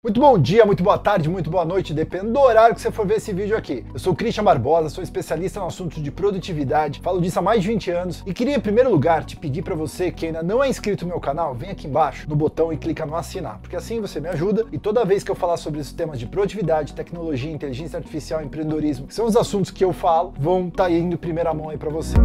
Muito bom dia, muito boa tarde, muito boa noite, depende do horário que você for ver esse vídeo aqui. Eu sou o Christian Barbosa, sou especialista no assunto de produtividade, falo disso há mais de 20 anos e queria em primeiro lugar te pedir para você que ainda não é inscrito no meu canal, vem aqui embaixo no botão e clica no assinar, porque assim você me ajuda e toda vez que eu falar sobre esses temas de produtividade, tecnologia, inteligência artificial, empreendedorismo, que são os assuntos que eu falo, vão estar indo em primeira mão aí para você.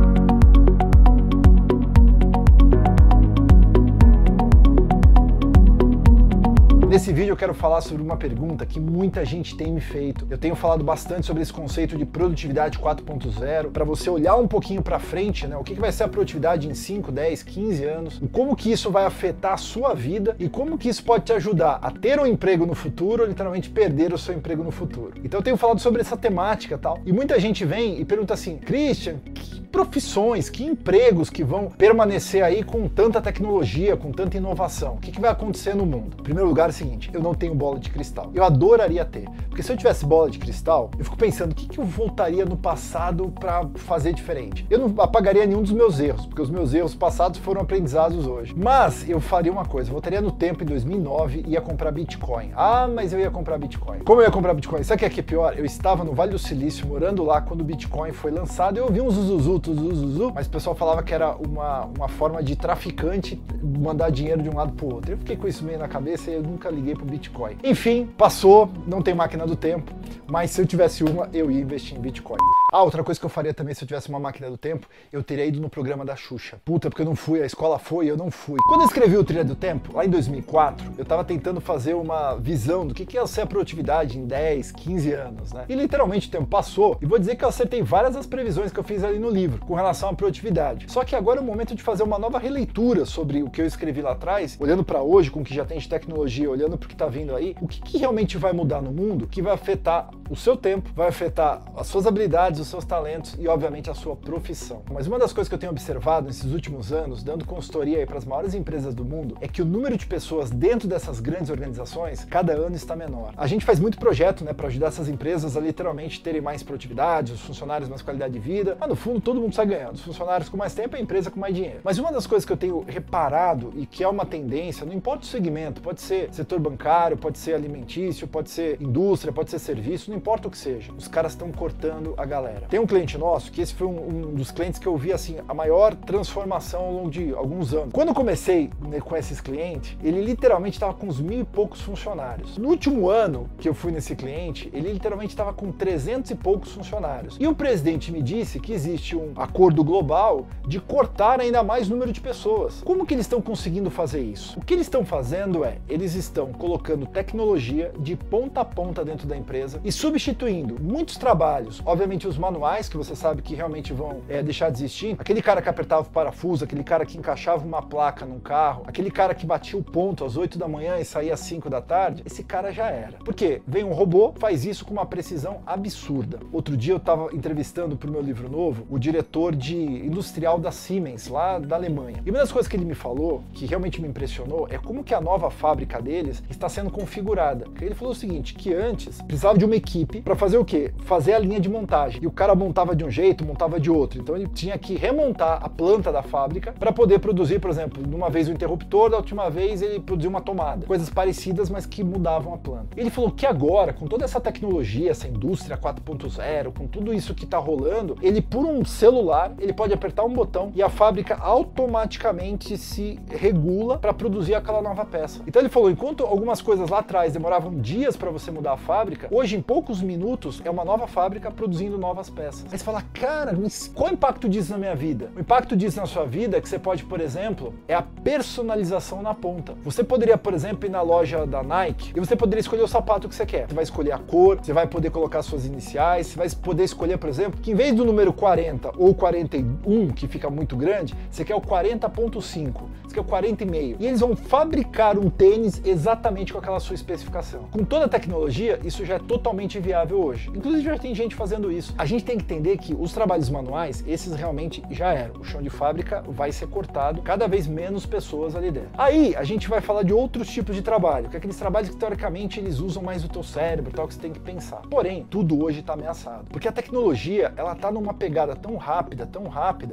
Nesse vídeo eu quero falar sobre uma pergunta que muita gente tem me feito. Eu tenho falado bastante sobre esse conceito de produtividade 4.0, para você olhar um pouquinho para frente, né? O que vai ser a produtividade em 5, 10, 15 anos, como que isso vai afetar a sua vida e como que isso pode te ajudar a ter um emprego no futuro ou literalmente perder o seu emprego no futuro. Então eu tenho falado sobre essa temática e tal, e muita gente vem e pergunta assim, Christian, que profissões, que empregos que vão permanecer aí com tanta tecnologia, com tanta inovação? O que vai acontecer no mundo? Em primeiro lugar, é o seguinte, eu não tenho bola de cristal. Eu adoraria ter, porque se eu tivesse bola de cristal, eu fico pensando, o que eu voltaria no passado para fazer diferente? Eu não apagaria nenhum dos meus erros, porque os meus erros passados foram aprendizados hoje. Mas eu faria uma coisa, eu voltaria no tempo em 2009 e ia comprar Bitcoin. Ah, mas eu ia comprar Bitcoin. Como eu ia comprar Bitcoin? Sabe o que é pior? Eu estava no Vale do Silício, morando lá, quando o Bitcoin foi lançado, eu ouvi um zuzuzu, mas o pessoal falava que era uma forma de traficante mandar dinheiro de um lado pro outro. Eu fiquei com isso meio na cabeça e eu nunca liguei pro Bitcoin. Enfim, passou, não tem máquina do tempo, mas se eu tivesse uma, eu ia investir em Bitcoin. Ah, outra coisa que eu faria também se eu tivesse uma máquina do tempo, eu teria ido no programa da Xuxa. Puta, porque eu não fui, a escola foi e eu não fui. Quando eu escrevi o Trilha do Tempo, lá em 2004, eu tava tentando fazer uma visão do que ia ser a produtividade em 10, 15 anos, né? E literalmente o tempo passou, e vou dizer que eu acertei várias das previsões que eu fiz ali no livro, com relação à produtividade. Só que agora é o momento de fazer uma nova releitura sobre o que eu escrevi lá atrás, olhando para hoje, com o que já tem de tecnologia, olhando para o que tá vindo aí, o que realmente vai mudar no mundo, que vai afetar o seu tempo, vai afetar as suas habilidades, os seus talentos e, obviamente, a sua profissão. Mas uma das coisas que eu tenho observado nesses últimos anos, dando consultoria aí para as maiores empresas do mundo, é que o número de pessoas dentro dessas grandes organizações, cada ano está menor. A gente faz muito projeto, né, para ajudar essas empresas a literalmente terem mais produtividade, os funcionários mais qualidade de vida, mas no fundo todo mundo sai ganhando. Os funcionários com mais tempo, a empresa com mais dinheiro. Mas uma das coisas que eu tenho reparado e que é uma tendência, não importa o segmento, pode ser setor bancário, pode ser alimentício, pode ser indústria, pode ser serviço, não importa o que seja, os caras estão cortando a galera. Tem um cliente nosso, que esse foi um dos clientes que eu vi assim, a maior transformação ao longo de alguns anos. Quando eu comecei, né, com esses clientes, ele literalmente estava com uns 1.000 e poucos funcionários. No último ano que eu fui nesse cliente, ele literalmente estava com 300 e poucos funcionários. E o presidente me disse que existe um acordo global de cortar ainda mais número de pessoas. Como que eles estão conseguindo fazer isso? O que eles estão fazendo é, eles estão colocando tecnologia de ponta a ponta dentro da empresa e substituindo muitos trabalhos, obviamente os manuais, que você sabe que realmente vão deixar de existir, aquele cara que apertava o parafuso, aquele cara que encaixava uma placa num carro, aquele cara que batia o ponto às 8 da manhã e saía às 5 da tarde, esse cara já era. Por quê? Vem um robô, faz isso com uma precisão absurda. Outro dia eu estava entrevistando para o meu livro novo o diretor de industrial da Siemens, lá da Alemanha. E uma das coisas que ele me falou, que realmente me impressionou, é como que a nova fábrica deles está sendo configurada. Ele falou o seguinte, que antes precisava de uma equipe para fazer o quê? Fazer a linha de montagem. E o cara montava de um jeito, montava de outro. Então ele tinha que remontar a planta da fábrica para poder produzir, por exemplo, de uma vez o interruptor, da última vez ele produziu uma tomada. Coisas parecidas, mas que mudavam a planta. Ele falou que agora, com toda essa tecnologia, essa indústria 4.0, com tudo isso que está rolando, ele por um celular, ele pode apertar um botão e a fábrica automaticamente se regula para produzir aquela nova peça. Então ele falou, enquanto algumas coisas lá atrás demoravam dias para você mudar a fábrica, hoje em poucos minutos é uma nova fábrica produzindo novas peças. Aí você fala, cara, mas qual é o impacto disso na minha vida? O impacto disso na sua vida é que você pode, por exemplo, é a personalização na ponta. Você poderia, por exemplo, ir na loja da Nike e você poderia escolher o sapato que você quer. Você vai escolher a cor, você vai poder colocar suas iniciais, você vai poder escolher, por exemplo, que em vez do número 40 ou 41, que fica muito grande, você quer o 40.5, você quer o 40,5. E eles vão fabricar um tênis exatamente com aquela sua especificação. Com toda a tecnologia, isso já é totalmente extremamente viável hoje. Inclusive já tem gente fazendo isso. A gente tem que entender que os trabalhos manuais, esses realmente já eram. O chão de fábrica vai ser cortado, cada vez menos pessoas ali dentro. Aí a gente vai falar de outros tipos de trabalho, que é aqueles trabalhos que teoricamente eles usam mais o teu cérebro, tal, que você tem que pensar. Porém, tudo hoje está ameaçado. Porque a tecnologia, ela tá numa pegada tão rápida,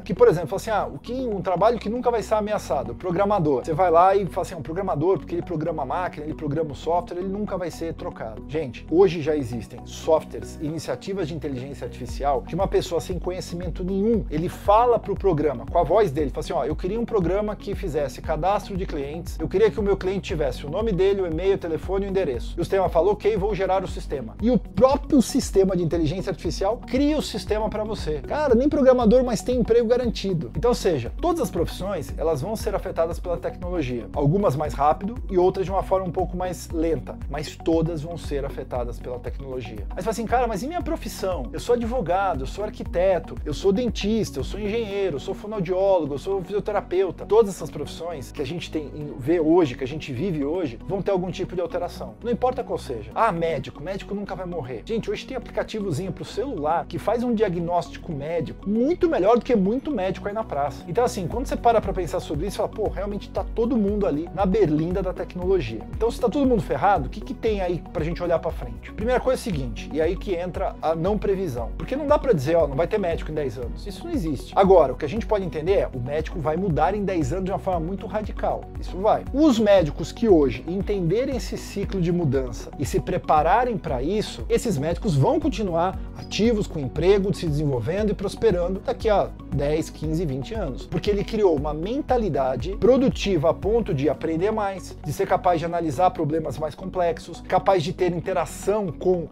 que, por exemplo, fala assim, um trabalho que nunca vai ser ameaçado, o programador. Você vai lá e fala assim, um programador, porque ele programa a máquina, ele programa o software, ele nunca vai ser trocado. Gente, hoje já existem softwares, iniciativas de inteligência artificial, que uma pessoa sem conhecimento nenhum, ele fala pro programa, com a voz dele, fala assim, ó, eu queria um programa que fizesse cadastro de clientes, eu queria que o meu cliente tivesse o nome dele, o e-mail, o telefone e o endereço. E o sistema falou, ok, vou gerar o sistema. E o próprio sistema de inteligência artificial cria o sistema para você. Cara, nem programador mais tem emprego garantido. Então, ou seja, todas as profissões, elas vão ser afetadas pela tecnologia. Algumas mais rápido e outras de uma forma um pouco mais lenta, mas todas vão ser afetadas pela tecnologia. Aí você fala assim, cara, mas e minha profissão? Eu sou advogado, eu sou arquiteto, eu sou dentista, eu sou engenheiro, eu sou fonoaudiólogo, eu sou fisioterapeuta. Todas essas profissões que a gente vê hoje, que a gente vive hoje, vão ter algum tipo de alteração. Não importa qual seja. Ah, médico nunca vai morrer. Gente, hoje tem aplicativozinho pro celular que faz um diagnóstico médico muito melhor do que muito médico aí na praça. Então assim, quando você para pra pensar sobre isso, você fala, pô, realmente tá todo mundo ali na berlinda da tecnologia. Então se tá todo mundo ferrado, o que tem aí pra gente olhar pra frente? Primeira coisa é a seguinte, e aí que entra a não previsão. Porque não dá pra dizer, ó, não vai ter médico em 10 anos. Isso não existe. Agora, o que a gente pode entender é, o médico vai mudar em 10 anos de uma forma muito radical. Isso vai. Os médicos que hoje entenderem esse ciclo de mudança e se prepararem para isso, esses médicos vão continuar ativos, com emprego, se desenvolvendo e prosperando daqui a 10, 15, 20 anos. Porque ele criou uma mentalidade produtiva a ponto de aprender mais, de ser capaz de analisar problemas mais complexos, capaz de ter interação com,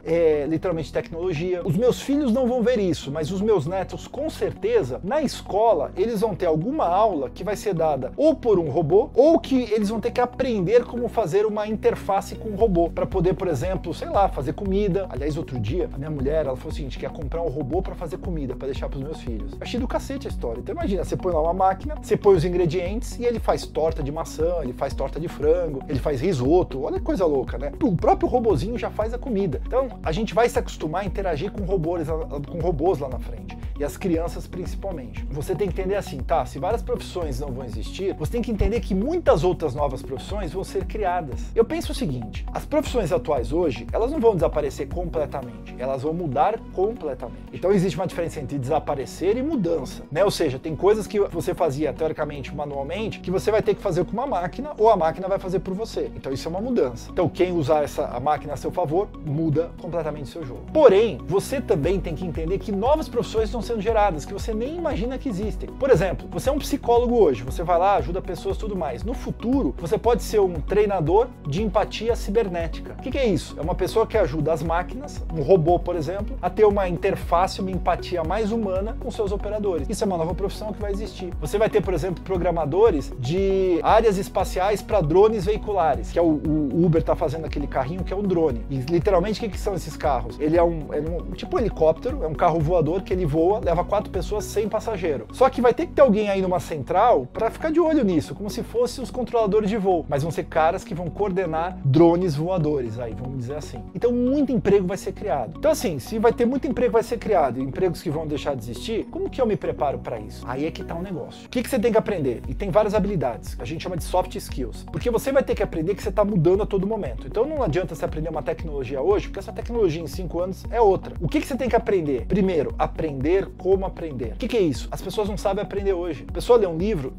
literalmente, tecnologia. Os meus filhos não vão ver isso, mas os meus netos, com certeza, na escola, eles vão ter alguma aula que vai ser dada ou por um robô, ou que eles vão ter que aprender como fazer uma interface com um robô, para poder, por exemplo, sei lá, fazer comida. Aliás, outro dia, a minha mulher, ela falou o seguinte, que ia comprar um robô para fazer comida, para deixar para os meus filhos. Eu achei do cacete a história. Então imagina, você põe lá uma máquina, você põe os ingredientes e ele faz torta de maçã, ele faz torta de frango, ele faz risoto, olha que coisa louca, né? O próprio robozinho já faz a comida. Então, a gente vai se acostumar a interagir com robôs lá na frente. E as crianças principalmente. Você tem que entender assim, tá? Se várias profissões não vão existir, você tem que entender que muitas outras novas profissões vão ser criadas. Eu penso o seguinte, as profissões atuais hoje, elas não vão desaparecer completamente, elas vão mudar completamente. Então existe uma diferença entre desaparecer e mudança, né? Ou seja, tem coisas que você fazia teoricamente manualmente, que você vai ter que fazer com uma máquina, ou a máquina vai fazer por você. Então isso é uma mudança. Então quem usar a máquina a seu favor, muda completamente o seu jogo. Porém, você também tem que entender que novas profissões estão sendo geradas, que você nem imagina que existem. Por exemplo, você é um psicólogo hoje, você vai lá, ajuda pessoas e tudo mais. No futuro, você pode ser um treinador de empatia cibernética. O que é isso? É uma pessoa que ajuda as máquinas, um robô, por exemplo, a ter uma interface, uma empatia mais humana com seus operadores. Isso é uma nova profissão que vai existir. Você vai ter, por exemplo, programadores de áreas espaciais para drones veiculares, que é o Uber tá fazendo aquele carrinho que é um drone. E literalmente, o que são esses carros? Ele é um tipo um helicóptero, é um carro voador que ele voa, leva 4 pessoas sem passageiro. Só que vai ter que ter alguém aí numa central para ficar de olho nisso, como se fossem os controladores de voo, mas vão ser caras que vão coordenar drones voadores, aí vamos dizer assim. Então muito emprego vai ser criado. Então assim, se vai ter muito emprego vai ser criado, e empregos que vão deixar de existir, como que eu me preparo para isso? Aí é que tá o negócio. O que você tem que aprender? E tem várias habilidades, que a gente chama de soft skills, porque você vai ter que aprender que você tá mudando a todo momento. Então não adianta você aprender uma tecnologia hoje, porque essa tecnologia em 5 anos é outra. O que você tem que aprender? Primeiro, aprender como aprender. O que é isso? As pessoas não sabem aprender hoje. A pessoa lê um livro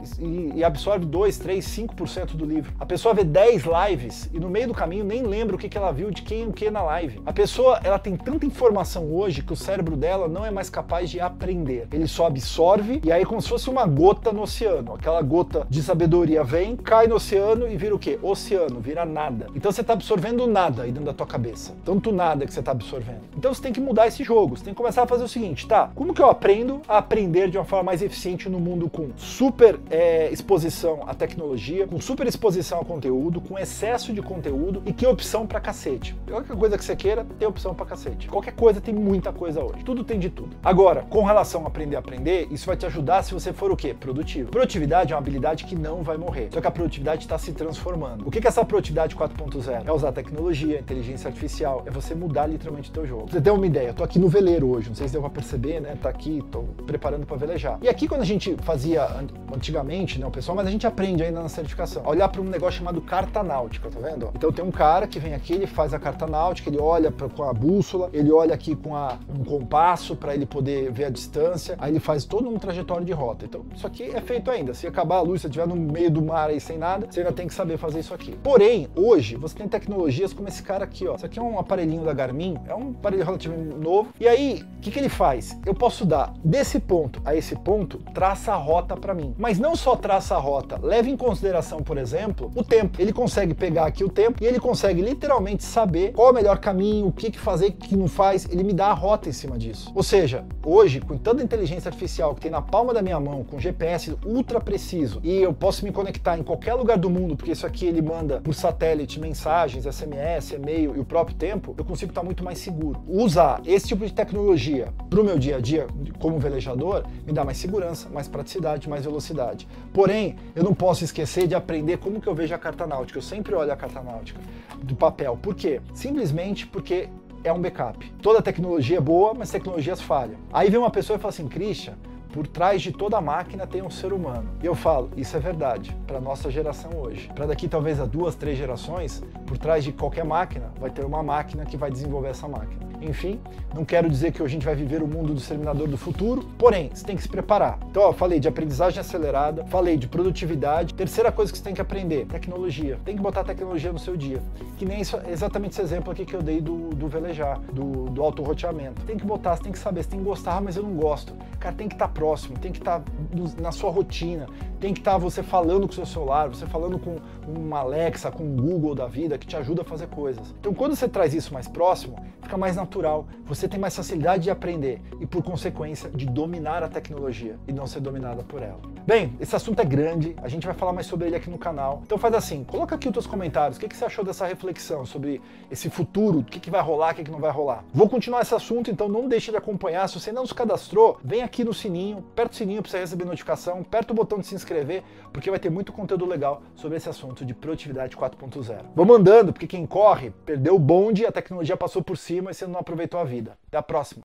e absorve 2, 3, 5% do livro. A pessoa vê 10 lives e no meio do caminho nem lembra o que ela viu de quem o que na live. A pessoa, ela tem tanta informação hoje que o cérebro dela não é mais capaz de aprender. Ele só absorve e aí como se fosse uma gota no oceano. Aquela gota de sabedoria vem, cai no oceano e vira o quê? Oceano, vira nada. Então você está absorvendo nada aí dentro da tua cabeça. Tanto nada que você está absorvendo. Então você tem que mudar esse jogo. Você tem que começar a fazer o seguinte, tá? Como que eu aprendo a aprender de uma forma mais eficiente no mundo com super exposição à tecnologia, com super exposição a conteúdo, com excesso de conteúdo e que opção pra cacete. Qualquer coisa que você queira, tem opção pra cacete. Qualquer coisa tem muita coisa hoje. Tudo tem de tudo. Agora, com relação a aprender, isso vai te ajudar se você for o quê? Produtivo. Produtividade é uma habilidade que não vai morrer. Só que a produtividade está se transformando. O que é essa produtividade 4.0? É usar tecnologia, inteligência artificial, é você mudar literalmente o teu jogo. Pra você ter uma ideia, eu tô aqui no veleiro hoje, não sei se deu pra perceber, né? Tá aqui, tô preparando para velejar. E aqui quando a gente fazia antigamente, né, o pessoal, mas a gente aprende ainda na certificação, a olhar para um negócio chamado carta náutica, tá vendo? Então tem um cara que vem aqui, ele faz a carta náutica, ele olha com a bússola, ele olha aqui com um compasso para ele poder ver a distância, aí ele faz todo um trajetório de rota. Então isso aqui é feito ainda. Se acabar a luz, se estiver no meio do mar aí sem nada, você ainda tem que saber fazer isso aqui. Porém, hoje você tem tecnologias como esse cara aqui, ó. Isso aqui é um aparelhinho da Garmin, é um aparelho relativamente novo. E aí, o que ele faz? Eu posso dar desse ponto a esse ponto, traça a rota para mim. Mas não só traça a rota, leve em consideração, por exemplo, o tempo. Ele consegue pegar aqui o tempo e ele consegue literalmente saber qual é o melhor caminho, o que fazer, o que não faz. Ele me dá a rota em cima disso. Ou seja, hoje, com tanta inteligência artificial que tem na palma da minha mão, com GPS ultra preciso, e eu posso me conectar em qualquer lugar do mundo, porque isso aqui ele manda por satélite mensagens, SMS, e-mail e o próprio tempo, eu consigo estar muito mais seguro. Usar esse tipo de tecnologia para o meu dia a dia como velejador me dá mais segurança, mais praticidade, mais velocidade. Porém, eu não posso esquecer de aprender como que eu vejo a carta náutica. Eu sempre olho a carta náutica do papel. Por quê? Simplesmente porque é um backup. Toda tecnologia é boa, mas tecnologias falham. Aí vem uma pessoa e fala assim, Christian, por trás de toda máquina tem um ser humano. E eu falo, isso é verdade, para nossa geração hoje. Para daqui talvez a 2, 3 gerações, por trás de qualquer máquina, vai ter uma máquina que vai desenvolver essa máquina. Enfim, não quero dizer que hoje a gente vai viver o mundo do exterminador do futuro, porém, você tem que se preparar. Então, ó, falei de aprendizagem acelerada, falei de produtividade. Terceira coisa que você tem que aprender, tecnologia. Tem que botar tecnologia no seu dia. Que nem isso, exatamente esse exemplo aqui que eu dei do velejar, do autorroteamento. Tem que botar, você tem que saber, você tem que gostar, mas eu não gosto. Cara, tem que estar próximo, tem que estar na sua rotina, tem que estar você falando com o seu celular, você falando com uma Alexa, com um Google da vida, que te ajuda a fazer coisas. Então, quando você traz isso mais próximo, fica mais natural, você tem mais facilidade de aprender e, por consequência, de dominar a tecnologia e não ser dominada por ela. Bem, esse assunto é grande, a gente vai falar mais sobre ele aqui no canal. Então faz assim, coloca aqui os teus comentários, o que você achou dessa reflexão sobre esse futuro, o que vai rolar, o que não vai rolar. Vou continuar esse assunto, então não deixe de acompanhar. Se você ainda não se cadastrou, vem aqui no sininho, aperta o sininho para você receber notificação, aperta o botão de se inscrever, porque vai ter muito conteúdo legal sobre esse assunto de produtividade 4.0. Vamos andando, porque quem corre perdeu o bonde, a tecnologia passou por cima e você não aproveitou a vida. Até a próxima!